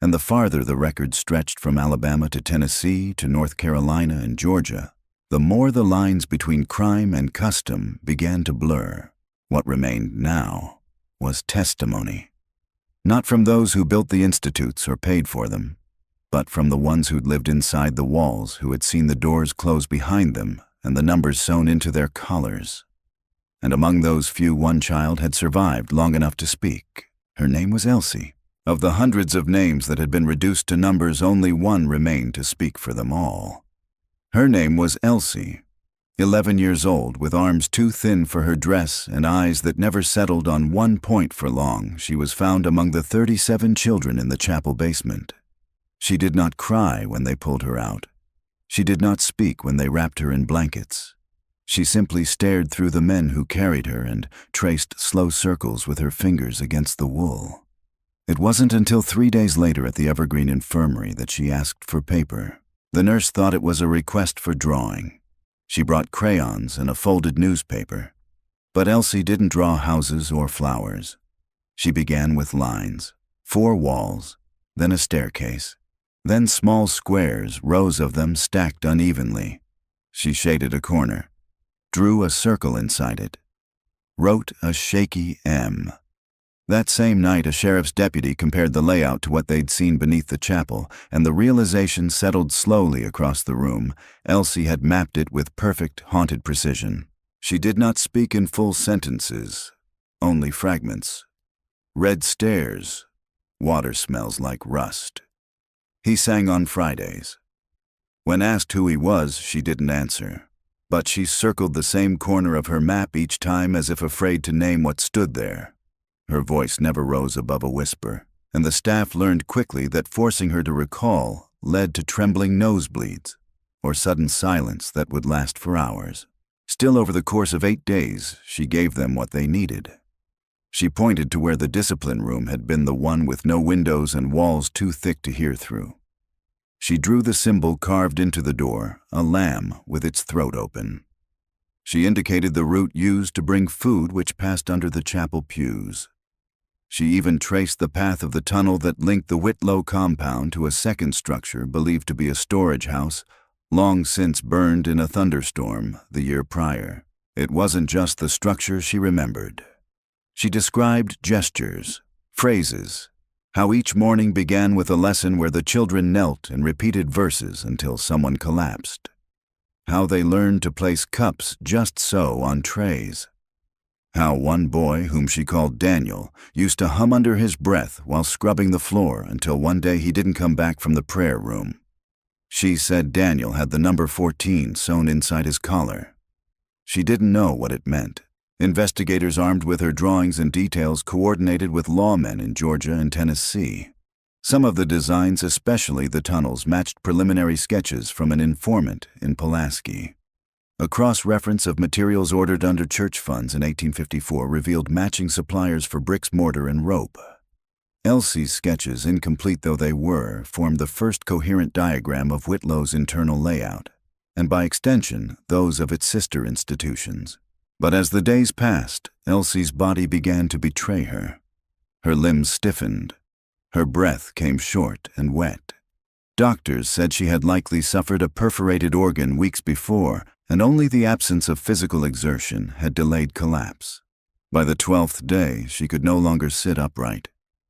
A: and the farther the record stretched from Alabama to Tennessee to North Carolina and Georgia, the more the lines between crime and custom began to blur. What remained now was testimony. Not from those who built the institutes or paid for them, but from the ones who'd lived inside the walls, who had seen the doors close behind them and the numbers sewn into their collars. And among those few, one child had survived long enough to speak. Her name was Elsie. Of the hundreds of names that had been reduced to numbers, only one remained to speak for them all. Her name was Elsie, 11 years old, with arms too thin for her dress and eyes that never settled on one point for long. She was found among the 37 children in the chapel basement. She did not cry when they pulled her out. She did not speak when they wrapped her in blankets. She simply stared through the men who carried her and traced slow circles with her fingers against the wool. It wasn't until 3 days later at the Evergreen infirmary that she asked for paper. The nurse thought it was a request for drawing. She brought crayons and a folded newspaper. But Elsie didn't draw houses or flowers. She began with lines, 4 walls, then a staircase, then small squares, rows of them stacked unevenly. She shaded a corner, drew a circle inside it, wrote a shaky M. That same night, a sheriff's deputy compared the layout to what they'd seen beneath the chapel, and the realization settled slowly across the room. Elsie had mapped it with perfect, haunted precision. She did not speak in full sentences, only fragments. Red stairs. Water smells like rust. He sang on Fridays. When asked who he was, she didn't answer, but she circled the same corner of her map each time as if afraid to name what stood there. Her voice never rose above a whisper, and the staff learned quickly that forcing her to recall led to trembling nosebleeds or sudden silence that would last for hours. Still, over the course of 8 days, she gave them what they needed. She pointed to where the discipline room had been, the one with no windows and walls too thick to hear through. She drew the symbol carved into the door, a lamb with its throat open. She indicated the route used to bring food, which passed under the chapel pews. She even traced the path of the tunnel that linked the Whitlow compound to a second structure believed to be a storage house, long since burned in a thunderstorm the year prior. It wasn't just the structure she remembered. She described gestures, phrases, how each morning began with a lesson where the children knelt and repeated verses until someone collapsed. How they learned to place cups just so on trays. How one boy, whom she called Daniel, used to hum under his breath while scrubbing the floor until one day he didn't come back from the prayer room. She said Daniel had the number 14 sewn inside his collar. She didn't know what it meant. Investigators armed with her drawings and details coordinated with lawmen in Georgia and Tennessee. Some of the designs, especially the tunnels, matched preliminary sketches from an informant in Pulaski. A cross-reference of materials ordered under church funds in 1854 revealed matching suppliers for bricks, mortar, and rope. Elsie's sketches, incomplete though they were, formed the first coherent diagram of Whitlow's internal layout, and by extension, those of its sister institutions. But as the days passed, Elsie's body began to betray her. Her limbs stiffened. Her breath came short and wet. Doctors said she had likely suffered a perforated organ weeks before, and only the absence of physical exertion had delayed collapse. By the 12th day, she could no longer sit upright.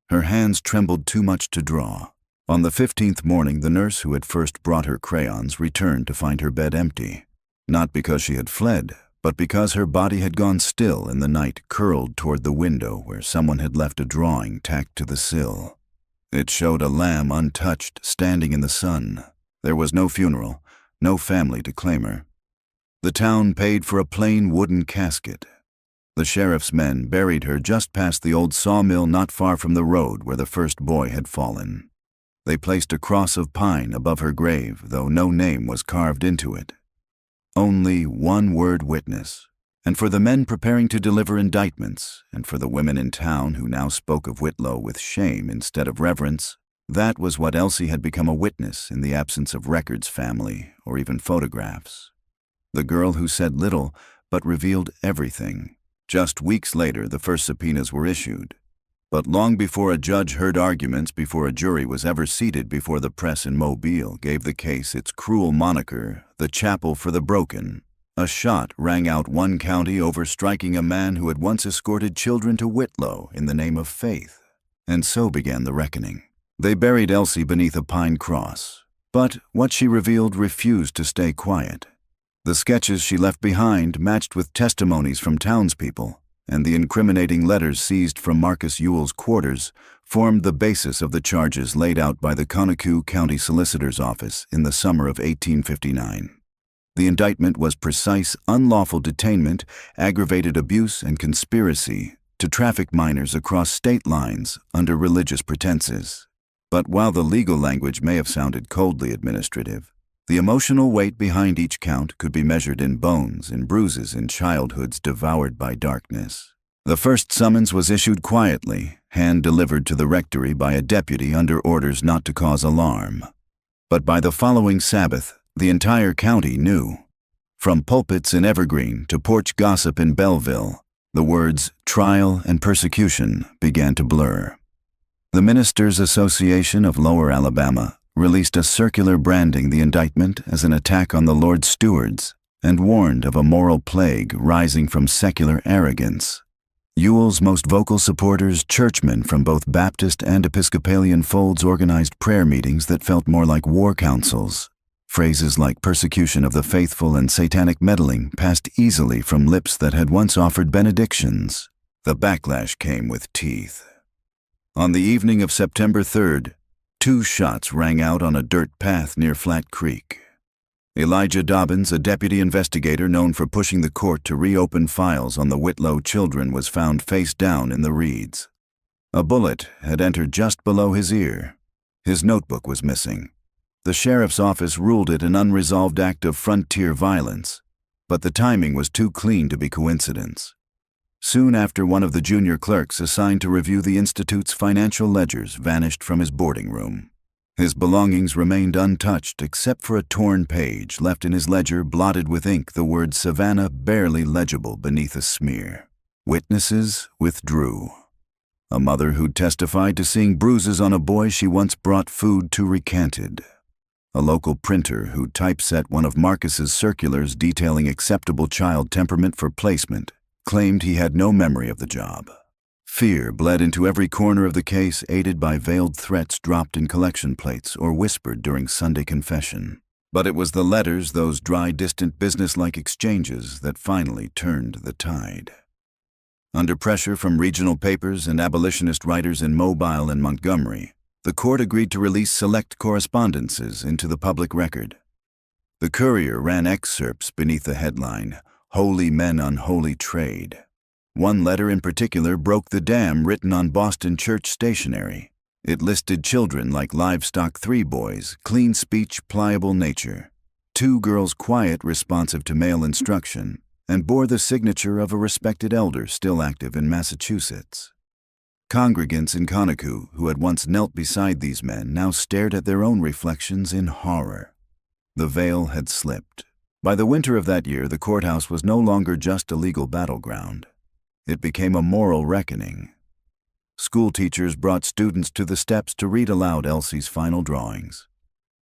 A: Her hands trembled too much to draw. On the 15th morning, the nurse who had first brought her crayons returned to find her bed empty. Not because she had fled, but because her body had gone still in the night, curled toward the window where someone had left a drawing tacked to the sill. It showed a lamb untouched, standing in the sun. There was no funeral, no family to claim her. The town paid for a plain wooden casket. The sheriff's men buried her just past the old sawmill not far from the road where the first boy had fallen. They placed a cross of pine above her grave, though no name was carved into it. Only one word witness, and for the men preparing to deliver indictments, and for the women in town who now spoke of Whitlow with shame instead of reverence, that was what Elsie had become a witness in the absence of records, family, or even photographs. The girl who said little, but revealed everything. Just weeks later, the first subpoenas were issued. But long before a judge heard arguments, before a jury was ever seated before the press in Mobile gave the case its cruel moniker, the Chapel for the Broken, a shot rang out one county over striking a man who had once escorted children to Whitlow in the name of faith. And so began the reckoning. They buried Elsie beneath a pine cross, but what she revealed refused to stay quiet. The sketches she left behind matched with testimonies from townspeople, and the incriminating letters seized from Marcus Ewell's quarters formed the basis of the charges laid out by the Conecuh County Solicitor's Office in the summer of 1859. The indictment was precise unlawful detainment, aggravated abuse, and conspiracy to traffic minors across state lines under religious pretenses. But while the legal language may have sounded coldly administrative, the emotional weight behind each count could be measured in bones and bruises in childhoods devoured by darkness. The first summons was issued quietly, hand-delivered to the rectory by a deputy under orders not to cause alarm. But by the following Sabbath, the entire county knew. From pulpits in Evergreen to porch gossip in Belleville, the words trial and persecution began to blur. The Ministers' Association of Lower Alabama released a circular branding the indictment as an attack on the Lord's stewards and warned of a moral plague rising from secular arrogance. Ewell's most vocal supporters, churchmen from both Baptist and Episcopalian folds, organized prayer meetings that felt more like war councils. Phrases like persecution of the faithful and satanic meddling passed easily from lips that had once offered benedictions. The backlash came with teeth. On the evening of September 3rd, 2 shots rang out on a dirt path near Flat Creek. Elijah Dobbins, a deputy investigator known for pushing the court to reopen files on the Whitlow children, was found face down in the reeds. A bullet had entered just below his ear. His notebook was missing. The sheriff's office ruled it an unresolved act of frontier violence, but the timing was too clean to be coincidence. Soon after, one of the junior clerks assigned to review the institute's financial ledgers vanished from his boarding room. His belongings remained untouched except for a torn page left in his ledger, blotted with ink, the word Savannah barely legible beneath a smear. Witnesses withdrew. A mother who'd testified to seeing bruises on a boy she once brought food to recanted. A local printer who'd typeset one of Marcus's circulars detailing acceptable child temperament for placement claimed he had no memory of the job. Fear bled into every corner of the case, aided by veiled threats dropped in collection plates or whispered during Sunday confession. But it was the letters, those dry, distant, businesslike exchanges, that finally turned the tide. Under pressure from regional papers and abolitionist writers in Mobile and Montgomery, the court agreed to release select correspondences into the public record. The Courier ran excerpts beneath the headline, "Holy Men on Holy Trade." One letter in particular broke the dam written on Boston church stationery. It listed children like livestock, 3 boys, clean speech, pliable nature, 2 girls, quiet, responsive to male instruction, and bore the signature of a respected elder still active in Massachusetts. Congregants in Conecuh, who had once knelt beside these men, now stared at their own reflections in horror. The veil had slipped. By the winter of that year, the courthouse was no longer just a legal battleground. It became a moral reckoning. School teachers brought students to the steps to read aloud Elsie's final drawings.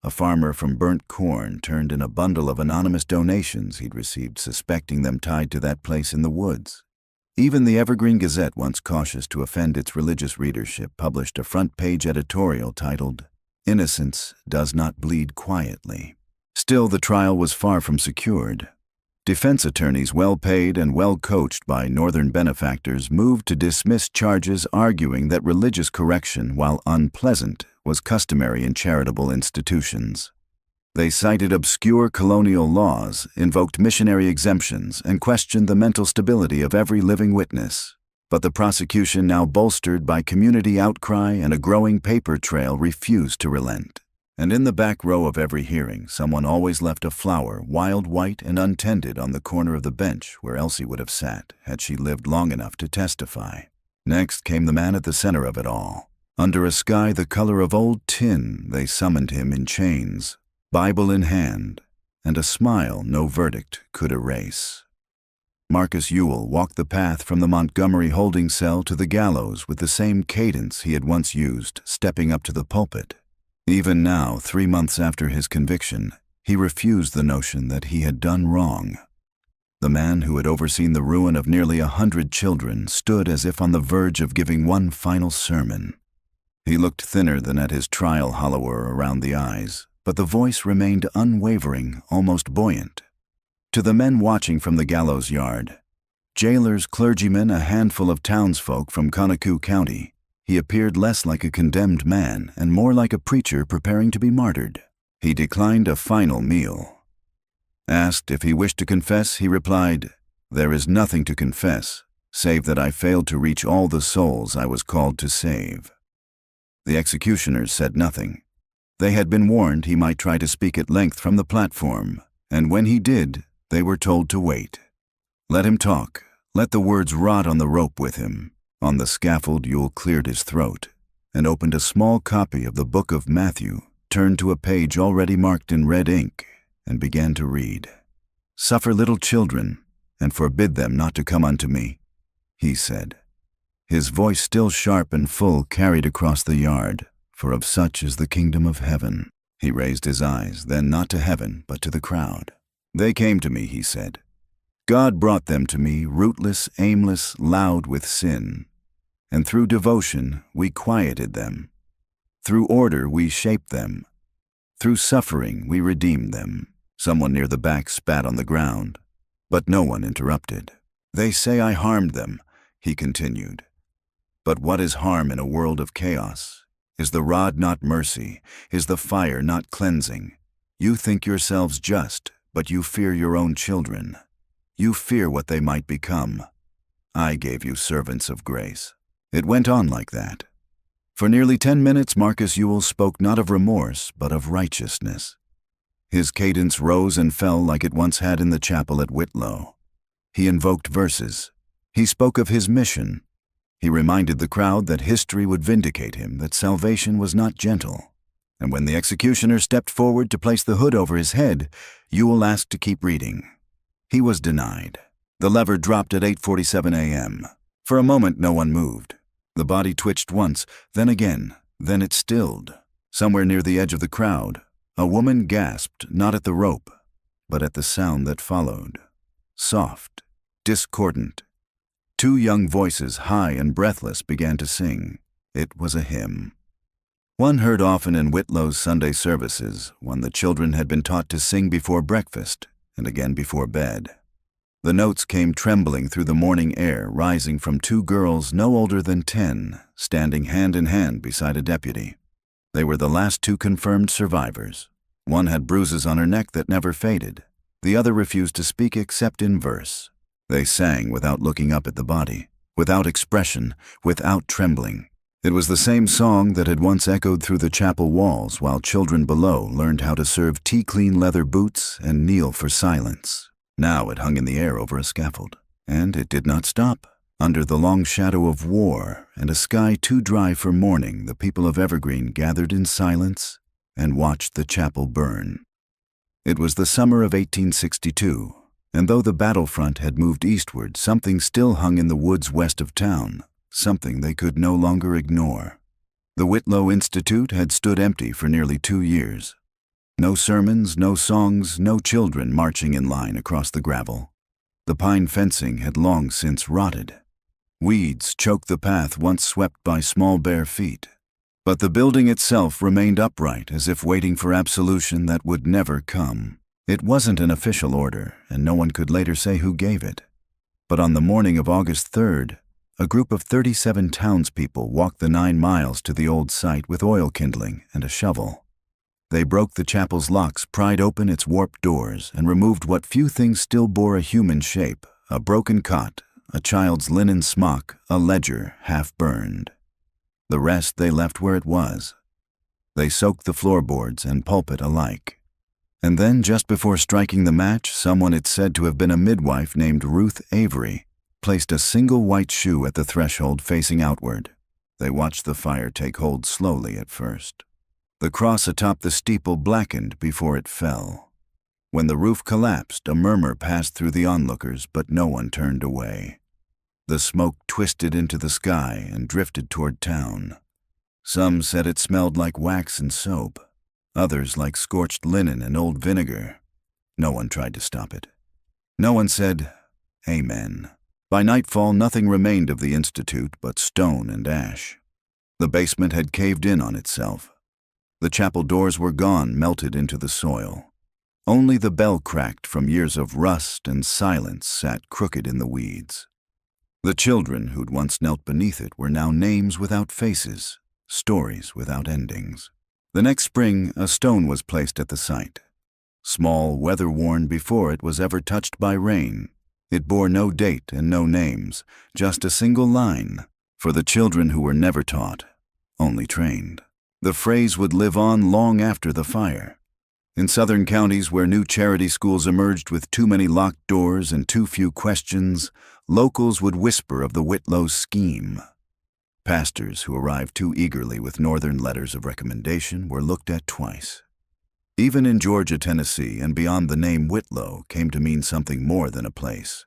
A: A farmer from Burnt Corn turned in a bundle of anonymous donations he'd received, suspecting them tied to that place in the woods. Even the Evergreen Gazette, once cautious to offend its religious readership, published a front-page editorial titled, "Innocence Does Not Bleed Quietly." Still, the trial was far from secured. Defense attorneys, well-paid and well-coached by Northern benefactors, moved to dismiss charges, arguing that religious correction, while unpleasant, was customary in charitable institutions. They cited obscure colonial laws, invoked missionary exemptions, and questioned the mental stability of every living witness. But the prosecution, now bolstered by community outcry and a growing paper trail, refused to relent. And in the back row of every hearing, someone always left a flower, wild white and untended, on the corner of the bench where Elsie would have sat had she lived long enough to testify. Next came the man at the center of it all. Under a sky the color of old tin, they summoned him in chains, Bible in hand, and a smile no verdict could erase. Marcus Ewell walked the path from the Montgomery holding cell to the gallows with the same cadence he had once used, stepping up to the pulpit. Even now, 3 months after his conviction, he refused the notion that he had done wrong. The man who had overseen the ruin of nearly 100 children stood as if on the verge of giving one final sermon. He looked thinner than at his trial, hollower around the eyes, but the voice remained unwavering, almost buoyant. To the men watching from the gallows yard, jailers, clergymen, a handful of townsfolk from Conacook County, he appeared less like a condemned man and more like a preacher preparing to be martyred. He declined a final meal. Asked if he wished to confess, he replied, "There is nothing to confess, save that I failed to reach all the souls I was called to save." The executioners said nothing. They had been warned he might try to speak at length from the platform, and when he did, they were told to wait. Let him talk. Let the words rot on the rope with him. On the scaffold, Ewell cleared his throat and opened a small copy of the book of Matthew, turned to a page already marked in red ink, and began to read. "Suffer little children, and forbid them not to come unto me," he said. His voice, still sharp and full, carried across the yard, "For of such is the kingdom of heaven." He raised his eyes, then not to heaven, but to the crowd. "They came to me," he said. "God brought them to me, rootless, aimless, loud with sin. And through devotion we quieted them. Through order we shaped them. Through suffering we redeemed them." Someone near the back spat on the ground, but no one interrupted. "They say I harmed them," he continued. "But what is harm in a world of chaos? Is the rod not mercy? Is the fire not cleansing? You think yourselves just, but you fear your own children. You fear what they might become. I gave you servants of grace." It went on like that. For nearly 10 minutes, Marcus Ewell spoke not of remorse, but of righteousness. His cadence rose and fell like it once had in the chapel at Whitlow. He invoked verses. He spoke of his mission. He reminded the crowd that history would vindicate him, that salvation was not gentle. And when the executioner stepped forward to place the hood over his head, Ewell asked to keep reading. He was denied. The lever dropped at 8:47 a.m. For a moment, no one moved. The body twitched once, then again, then it stilled. Somewhere near the edge of the crowd, a woman gasped, not at the rope, but at the sound that followed. Soft, discordant. 2 young voices, high and breathless, began to sing. It was a hymn. One heard often in Whitlow's Sunday services, one the children had been taught to sing before breakfast and again before bed. The notes came trembling through the morning air, rising from 2 girls no older than 10, standing hand in hand beside a deputy. They were the last 2 confirmed survivors. One had bruises on her neck that never faded. The other refused to speak except in verse. They sang without looking up at the body, without expression, without trembling. It was the same song that had once echoed through the chapel walls while children below learned how to serve tea-clean leather boots and kneel for silence. Now it hung in the air over a scaffold, and it did not stop. Under the long shadow of war and a sky too dry for mourning, the people of Evergreen gathered in silence and watched the chapel burn. It was the summer of 1862, and though the battlefront had moved eastward, something still hung in the woods west of town, something they could no longer ignore. The Whitlow Institute had stood empty for nearly 2 years. No sermons, no songs, no children marching in line across the gravel. The pine fencing had long since rotted. Weeds choked the path once swept by small bare feet. But the building itself remained upright, as if waiting for absolution that would never come. It wasn't an official order, and no one could later say who gave it. But on the morning of August 3rd, a group of 37 townspeople walked the 9 miles to the old site with oil kindling and a shovel. They broke the chapel's locks, pried open its warped doors, and removed what few things still bore a human shape: a broken cot, a child's linen smock, a ledger half burned. The rest they left where it was. They soaked the floorboards and pulpit alike. And then, just before striking the match, someone it's said to have been a midwife named Ruth Avery placed a single white shoe at the threshold facing outward. They watched the fire take hold slowly at first. The cross atop the steeple blackened before it fell. When the roof collapsed, a murmur passed through the onlookers, but no one turned away. The smoke twisted into the sky and drifted toward town. Some said it smelled like wax and soap, others like scorched linen and old vinegar. No one tried to stop it. No one said, "Amen." By nightfall, nothing remained of the Institute but stone and ash. The basement had caved in on itself. The chapel doors were gone, melted into the soil. Only the bell, cracked from years of rust and silence, sat crooked in the weeds. The children who'd once knelt beneath it were now names without faces, stories without endings. The next spring, a stone was placed at the site. Small, weather-worn before it was ever touched by rain. It bore no date and no names, just a single line, for the children who were never taught, only trained. The phrase would live on long after the fire. In southern counties where new charity schools emerged with too many locked doors and too few questions, locals would whisper of the Whitlow scheme. Pastors who arrived too eagerly with northern letters of recommendation were looked at twice. Even in Georgia, Tennessee, and beyond, the name Whitlow came to mean something more than a place.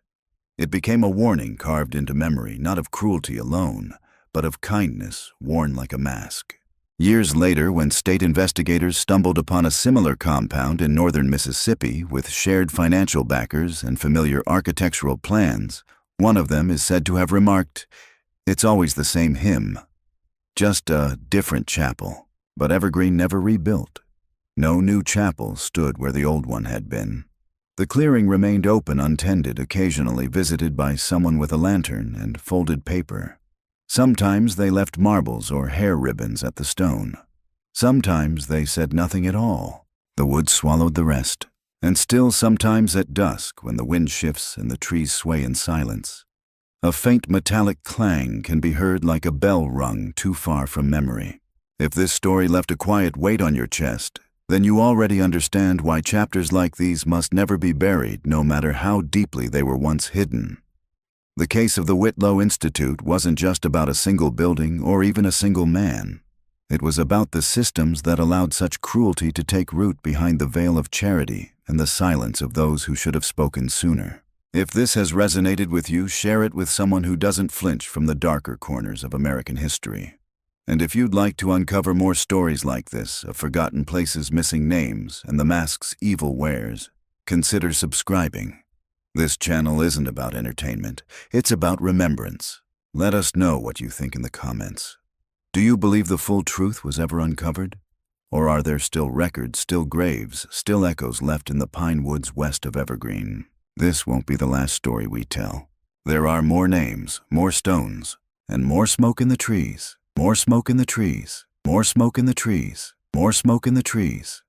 A: It became a warning carved into memory, not of cruelty alone, but of kindness worn like a mask. Years later, when state investigators stumbled upon a similar compound in northern Mississippi with shared financial backers and familiar architectural plans, one of them is said to have remarked, "It's always the same hymn, just a different chapel." But Evergreen never rebuilt. No new chapel stood where the old one had been. The clearing remained open, untended, occasionally visited by someone with a lantern and folded paper. Sometimes they left marbles or hair ribbons at the stone. Sometimes they said nothing at all. The woods swallowed the rest. And still, sometimes at dusk, when the wind shifts and the trees sway in silence, a faint metallic clang can be heard like a bell rung too far from memory. If this story left a quiet weight on your chest, then you already understand why chapters like these must never be buried, no matter how deeply they were once hidden. The case of the Whitlow Institute wasn't just about a single building or even a single man. It was about the systems that allowed such cruelty to take root behind the veil of charity and the silence of those who should have spoken sooner. If this has resonated with you, share it with someone who doesn't flinch from the darker corners of American history. And if you'd like to uncover more stories like this, of forgotten places, missing names, and the masks evil wears, consider subscribing. This channel isn't about entertainment, it's about remembrance. Let us know what you think in the comments. Do you believe the full truth was ever uncovered? Or are there still records, still graves, still echoes left in the pine woods west of Evergreen? This won't be the last story we tell. There are more names, more stones, and more smoke in the trees. More smoke in the trees. More smoke in the trees. More smoke in the trees.